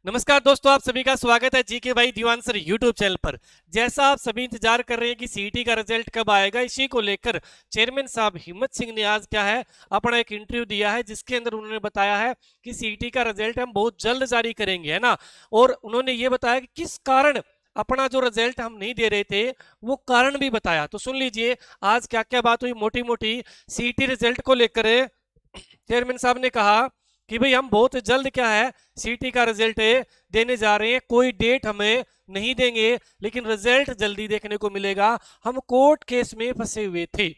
नमस्कार दोस्तों, आप सभी का स्वागत है जीके भाई दीवान सर यूट्यूब चैनल पर। जैसा आप सभी इंतजार कर रहे हैं कि सीईटी का रिजल्ट कब आएगा, इसी को लेकर चेयरमैन साहब हिम्मत सिंह ने आज क्या है अपना एक इंटरव्यू दिया है, जिसके अंदर उन्होंने बताया है कि सीईटी का रिजल्ट हम बहुत जल्द जारी करेंगे, है ना। और उन्होंने ये बताया कि किस कारण अपना जो रिजल्ट हम नहीं दे रहे थे वो कारण भी बताया। तो सुन लीजिए आज क्या क्या बात हुई मोटी मोटी सीईटी रिजल्ट को लेकर। चेयरमैन साहब ने कहा कि भाई हम बहुत जल्द क्या है सीटी का रिजल्ट देने जा रहे हैं, कोई डेट हमें नहीं देंगे लेकिन रिजल्ट जल्दी देखने को मिलेगा। हम कोर्ट केस में फंसे हुए थे,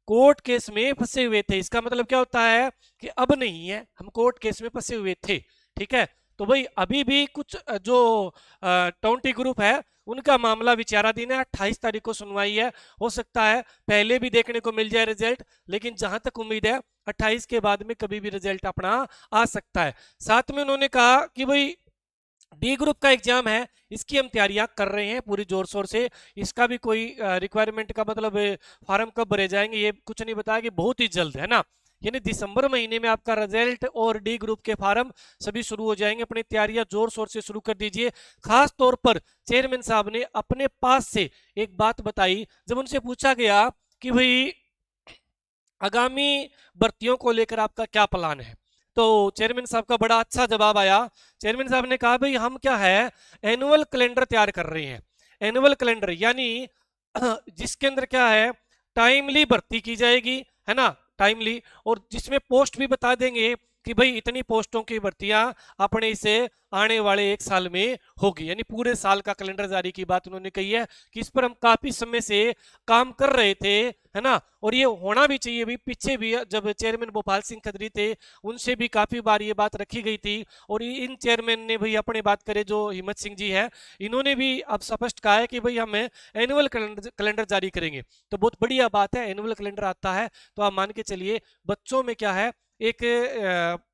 कोर्ट केस में फंसे हुए थे, इसका मतलब क्या होता है कि अब नहीं है, हम कोर्ट केस में फंसे हुए थे। ठीक है, तो भाई अभी भी कुछ जो टाउनटी ग्रुप है उनका मामला विचाराधीन है। 28 तारीख को सुनवाई है, हो सकता है पहले भी देखने को मिल जाए रिजल्ट, लेकिन जहां तक उम्मीद है 28 के बाद में कभी भी रिजल्ट अपना आ सकता है। साथ में उन्होंने कहा कि भाई डी ग्रुप का एग्जाम है, इसकी हम तैयारियां कर रहे हैं पूरी जोर शोर से। इसका भी कोई रिक्वायरमेंट का मतलब फॉर्म कब भरे जाएंगे ये कुछ नहीं बताया, कि बहुत ही जल्द, है ना। यानी दिसंबर महीने में आपका रिजल्ट और डी ग्रुप के फॉर्म सभी शुरू हो जाएंगे। अपनी तैयारियां जोर शोर से शुरू कर दीजिए। खास तौर पर चेयरमैन साहब ने अपने पास से एक बात बताई, जब उनसे पूछा गया कि भाई आगामी भर्तियों को लेकर आपका क्या प्लान है, तो चेयरमैन साहब का बड़ा अच्छा जवाब आया। चेयरमैन साहब ने कहा भाई हम क्या है एनुअल कैलेंडर तैयार कर रहे हैं। एनुअल कैलेंडर यानी जिसके अंदर क्या है टाइमली भर्ती की जाएगी, है ना, टाइमली, और जिसमें पोस्ट भी बता देंगे कि भाई इतनी पोस्टों की भर्तियां अपने इसे आने वाले एक साल में होगी। यानी पूरे साल का कैलेंडर जारी की बात उन्होंने कही है कि इस पर हम काफी समय से काम कर रहे थे, है ना। और ये होना भी चाहिए भी, पीछे भी जब चेयरमैन भोपाल सिंह खत्री थे उनसे भी काफी बार ये बात रखी गई थी। और इन चेयरमैन ने भाई अपनी बात करे जो हिम्मत सिंह जी है, इन्होंने भी अब स्पष्ट कहा है कि भाई हम एनुअल कैलेंडर जारी करेंगे। तो बहुत बढ़िया बात है, एनुअल कैलेंडर आता है तो आप मान के चलिए बच्चों में क्या है एक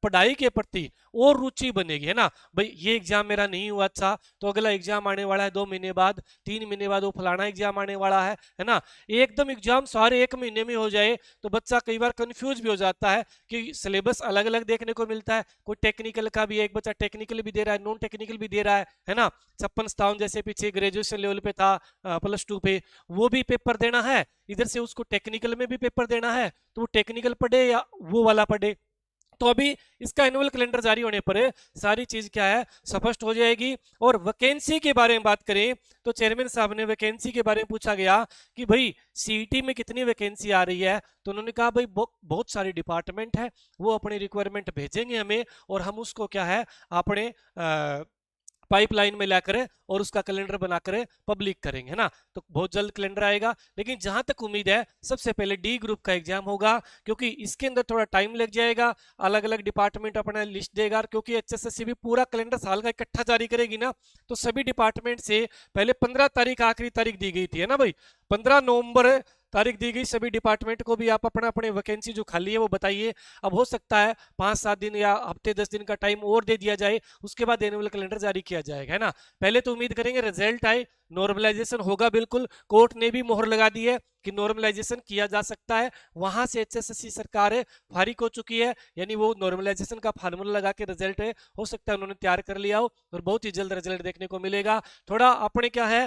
पढ़ाई के प्रति और रुचि बनेगी, है ना। भाई ये एग्जाम मेरा नहीं हुआ अच्छा, तो अगला एग्जाम आने वाला है 2 महीने बाद, 3 महीने बाद वो फलाना एग्जाम आने वाला है ना। एकदम एग्जाम सारे एक महीने में हो जाए तो बच्चा कई बार कंफ्यूज भी हो जाता है कि सिलेबस अलग अलग देखने को मिलता है। कोई टेक्निकल का भी, एक बच्चा टेक्निकल भी दे रहा है, नॉन टेक्निकल भी दे रहा है ना। 56 जैसे पीछे ग्रेजुएशन लेवल पे था, +2 पे वो भी पेपर देना है, इधर से उसको टेक्निकल में भी पेपर देना है, तो वो टेक्निकल पढ़े या वो वाला पढ़े। तो अभी इसका एनुअल कैलेंडर जारी होने पर सारी चीज क्या है स्पष्ट हो जाएगी। और वैकेंसी के बारे में बात करें तो चेयरमैन साहब ने वैकेंसी के बारे में पूछा गया कि भाई सीईटी में कितनी वैकेंसी आ रही है, तो उन्होंने कहा भाई बहुत सारे डिपार्टमेंट है, वो अपनी रिक्वायरमेंट भेजेंगे हमें और हम उसको क्या है अपने पाइपलाइन में लाकर और उसका कैलेंडर बनाकर पब्लिक करेंगे, है ना। तो बहुत जल्द कैलेंडर आएगा। लेकिन जहां तक उम्मीद है सबसे पहले डी ग्रुप का एग्जाम होगा, क्योंकि इसके अंदर थोड़ा टाइम लग जाएगा, अलग अलग डिपार्टमेंट अपना लिस्ट देगा, क्योंकि एचएसएससी भी पूरा कैलेंडर साल का इकट्ठा जारी करेगी ना। तो सभी डिपार्टमेंट से पहले 15 तारीख आखिरी तारीख दी गई थी, है ना भाई, 15 नवंबर तारीख दी गई। सभी डिपार्टमेंट को भी आप अपना अपने वैकेंसी जो खाली है वो बताइए। अब हो सकता है 5-7 दिन या हफ्ते 10 दिन का टाइम और दे दिया जाए, उसके बाद एनुअल कैलेंडर जारी किया जाएगा, है ना। पहले तो उम्मीद करेंगे रिजल्ट आए, नॉर्मलाइजेशन होगा। बिल्कुल कोर्ट ने भी मोहर लगा दी है कि नॉर्मलाइजेशन किया जा सकता है। वहां से एचएसएससी सरकार फारिग हो चुकी है, यानी वो नॉर्मलाइजेशन का फार्मूला लगा के रिजल्ट हो सकता है उन्होंने तैयार कर लिया हो और बहुत ही जल्द रिजल्ट देखने को मिलेगा। थोड़ा अपने क्या है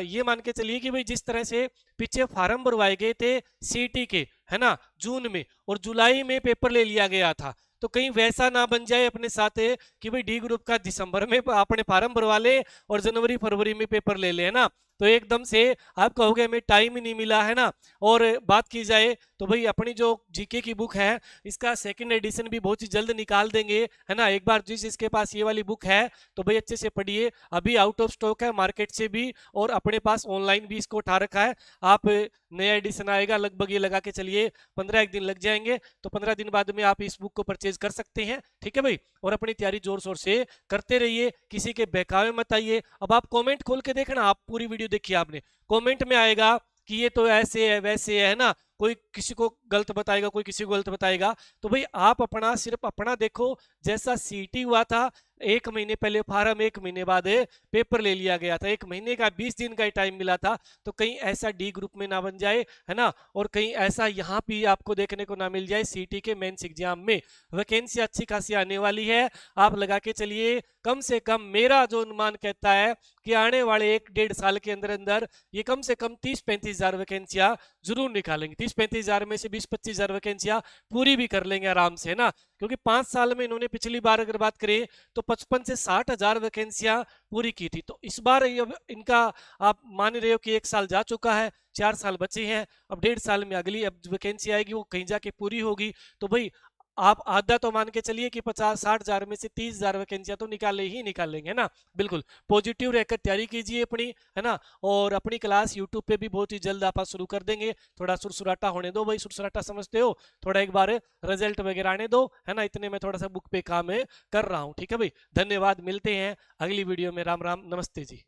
ये मान के चलिए कि भाई जिस तरह से पीछे फार्म भरवाए गए थे सीटी के, है ना, जून में और जुलाई में पेपर ले लिया गया था, तो कहीं वैसा ना बन जाए अपने साथ कि भाई डी ग्रुप का दिसंबर में आपने फार्म भरवा ले और जनवरी फरवरी में पेपर ले ले, है ना। तो एकदम से आप कहोगे हमें टाइम ही नहीं मिला, है ना। और बात की जाए तो भाई अपनी जो जीके की बुक है इसका सेकंड एडिशन भी बहुत ही जल्द निकाल देंगे, है ना। एक बार जिस इसके पास ये वाली बुक है तो भाई अच्छे से पढ़िए, अभी आउट ऑफ स्टॉक है मार्केट से भी और अपने पास ऑनलाइन भी इसको उठा रखा है। आप नया एडिशन आएगा लगभग ये लगा के चलिए 15 दिन लग जाएंगे, तो 15 दिन बाद में आप इस बुक को परचेज कर सकते हैं, ठीक है भाई। और अपनी तैयारी जोर शोर से करते रहिए, किसी के बहकावे मत आइए। अब आप कमेंट खोल के देखना, आप पूरी वीडियो देखिए, आपने कमेंट में आएगा कि ये तो ऐसे है वैसे है ना, कोई किसी को गलत बताएगा, कोई किसी को गलत बताएगा। तो भाई आप अपना सिर्फ अपना देखो, जैसा सीटी हुआ था 1 महीने पहले फार्म, 1 महीने बाद पेपर ले लिया गया था, 1 महीने का 20 दिन का टाइम मिला था। तो कहीं ऐसा डी ग्रुप में ना बन जाए, है ना, और कहीं ऐसा यहाँ भी आपको देखने को ना मिल जाए सीटी के मेंस एग्जाम में। वैकेंसी अच्छी खासी आने वाली है, आप लगा के चलिए कम से कम मेरा जो अनुमान कहता है कि आने वाले 1-1.5 साल के अंदर अंदर ये कम से कम 30-35 हजार वैकेंसियां जरूर निकालेंगे। 30-35 हजार में से 20-25 हजार वैकेंसियां पूरी भी कर लेंगे आराम से, है ना, क्योंकि 5 साल में इन्होंने पिछली बार अगर बात करें तो 55 से 60 हजार वैकेंसियां पूरी की थी। तो इस बार इनका आप मान रहे हो कि 1 साल जा चुका है, 4 साल बचे हैं, अब 1.5 साल में अगली अब वैकेंसी आएगी वो कहीं जाके पूरी होगी। तो भाई आप आधा तो मान के चलिए कि 50-60 हजार में से 30 हजार वैकेंसियां तो निकाले ही निकालेंगे, है ना। बिल्कुल पॉजिटिव रहकर तैयारी कीजिए अपनी, है ना, और अपनी क्लास यूट्यूब पे भी बहुत ही जल्द आप शुरू कर देंगे। थोड़ा सुरसुराटा होने दो भाई, सुरसुराटा समझते हो, थोड़ा एक बार रिजल्ट वगैरह आने दो, है ना, इतने में थोड़ा सा बुक पे काम कर रहा हूँ। ठीक है भाई, धन्यवाद, मिलते हैं अगली वीडियो में। राम राम, नमस्ते जी।